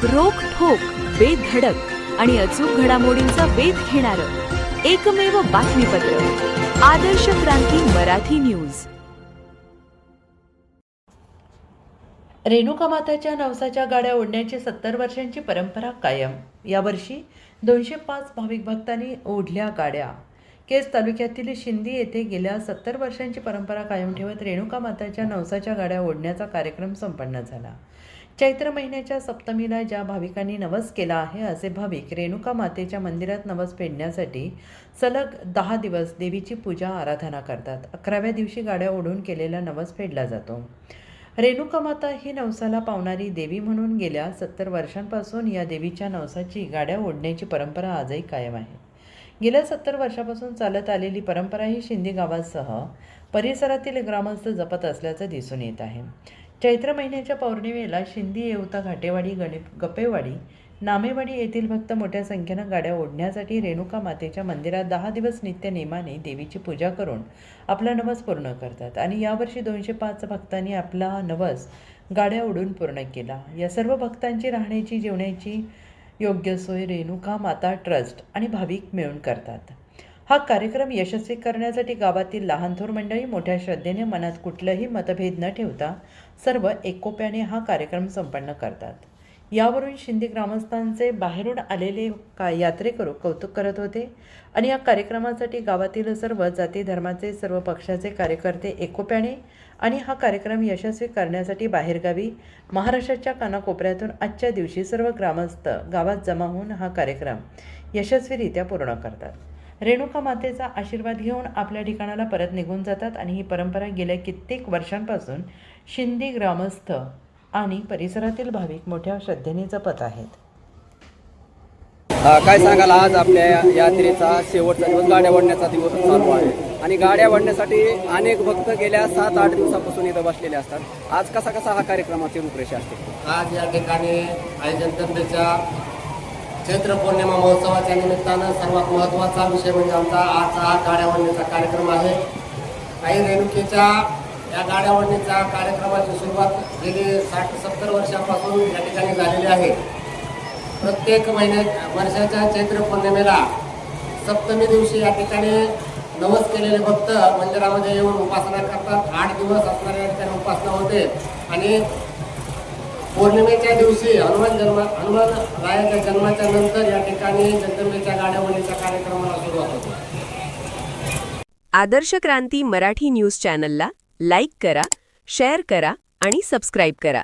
रोखठोक, बेधडक आणि अचूक घडामोडींचा वेध घेणारं एकमेव बातमीपत्र आदर्श क्रांती मराठी न्यूज। रेणुका माताच्या नवसाच्या गाड्या ओढण्याची 70 वर्षांची परंपरा कायम। यावर्षी 205 भाविक भक्तांनी ओढल्या गाड्या। केज तालुक्यातील शिंदी येथे गेल्या 70 वर्षांची परंपरा कायम ठेवत रेणुका माताच्या नवसाच्या गाड्या ओढण्याचा कार्यक्रम संपन्न झाला। चैत्र महिन्याच्या सप्तमीला ज्या भाविकांनी नवस केला आहे असे भाविक रेणुका मातेच्या मंदिरात नवस फेडण्यासाठी सलग 10 दिवस देवीची पूजा आराधना करतात। 11व्या दिवशी गाड्या ओढून केलेला नवस फेडला जातो। रेणुका माता ही नवसाला पावणारी देवी म्हणून गेल्या 70 वर्षांपासून या देवीच्या नवसाची गाड्या ओढण्याची परंपरा आजही कायम आहे। गेल्या 70 वर्षापासून चालत आलेली परंपरा ही शिंदी गावासह परिसरातील ग्रामस्थ जपत असल्याचं दिसून येत आहे। चैत्र महिन्याच्या पौर्णिमेला शिंदी येवता घाटेवाडी गपेवाडी नामेवाडी येथील भक्त मोठ्या संख्येनं गाड्या ओढण्यासाठी रेणुका मातेच्या मंदिरात 10 दिवस नित्य नेमाने देवीची पूजा करून आपला नवस पूर्ण करतात आणि यावर्षी 205 भक्तांनी आपला नवस गाड्या ओढून पूर्ण केला। या सर्व भक्तांची राहण्याची जेवण्याची योग्य सोय रेणुका माता ट्रस्ट आणि भाविक मिळून करतात। हा कार्यक्रम यशस्वी करण्यासाठी गावातील लहान थोर मंडळी मोठ्या श्रद्धेने मनात कुठलाही मतभेद न ठेवता सर्व एकोप्याने हा कार्यक्रम संपन्न करतात। यावरून शिंदी ग्रामस्थांचे बाहेरून आलेले यात्रेकरू कौतुक करत होते आणि या कार्यक्रमासाठी गावातील सर्व जाती धर्माचे सर्व पक्षाचे कार्यकर्ते एकोप्याने आणि हा कार्यक्रम यशस्वी करण्यासाठी बाहेरगावी महाराष्ट्राच्या कानाकोपऱ्यातून आजच्या दिवशी सर्व ग्रामस्थ गावात जमा होऊन हा कार्यक्रम यशस्वीरित्या पूर्ण करतात। रेणुका मातेचा आशीर्वाद घेऊन आपल्या ठिकाणाला परत निघून जातात आणि ही परंपरा गेल्या कित्येक वर्षांपासून शिंदी ग्रामस्थ आणि परिसरातील भाविक मोठ्या श्रद्धेने जपत आहेत। काय सांगाल, आज आपल्या यात्रेचा शेवटचा दिवस गाड्या ओढण्याचा दिवस चालू आहे आणि गाड्या ओढण्यासाठी अनेक भक्त गेल्या 7-8 दिवसापासून इथं बसलेले असतात। आज कसा हा कार्यक्रमाची रूपरेषा असते? आज या ठिकाणी आयोजनकर्त्याच्या चैत्र पौर्णिमा महोत्सवाच्या निमित्तानं सर्वात महत्त्वाचा विषय म्हणजे आमचा आजचा हा गाड्या ओढण्याचा कार्यक्रम आहे। काही रेणुकेच्या या गाड्या ओढण्याच्या कार्यक्रमाची सुरुवात गेली 60-70 वर्षांपासून या ठिकाणी झालेली आहे। प्रत्येक वर्षाच्या चैत्र पौर्णिमेला सप्तमी दिवशी या ठिकाणी नवस केलेले भक्त मंदिरामध्ये येऊन उपासना करतात। 8 दिवस असणाऱ्या या ठिकाणी उपासना होते आणि पौर्णिमेच्या दिवशी हनुमान रायाच्या जन्माच्या नंतर या ठिकाणी जगदंबेच्या गाड्या ओढण्याच्या कार्यक्रमाला सुरुवात होते। आदर्श क्रांती मराठी न्यूज चॅनलला लाईक करा, शेअर करा आणि सबस्क्राईब करा।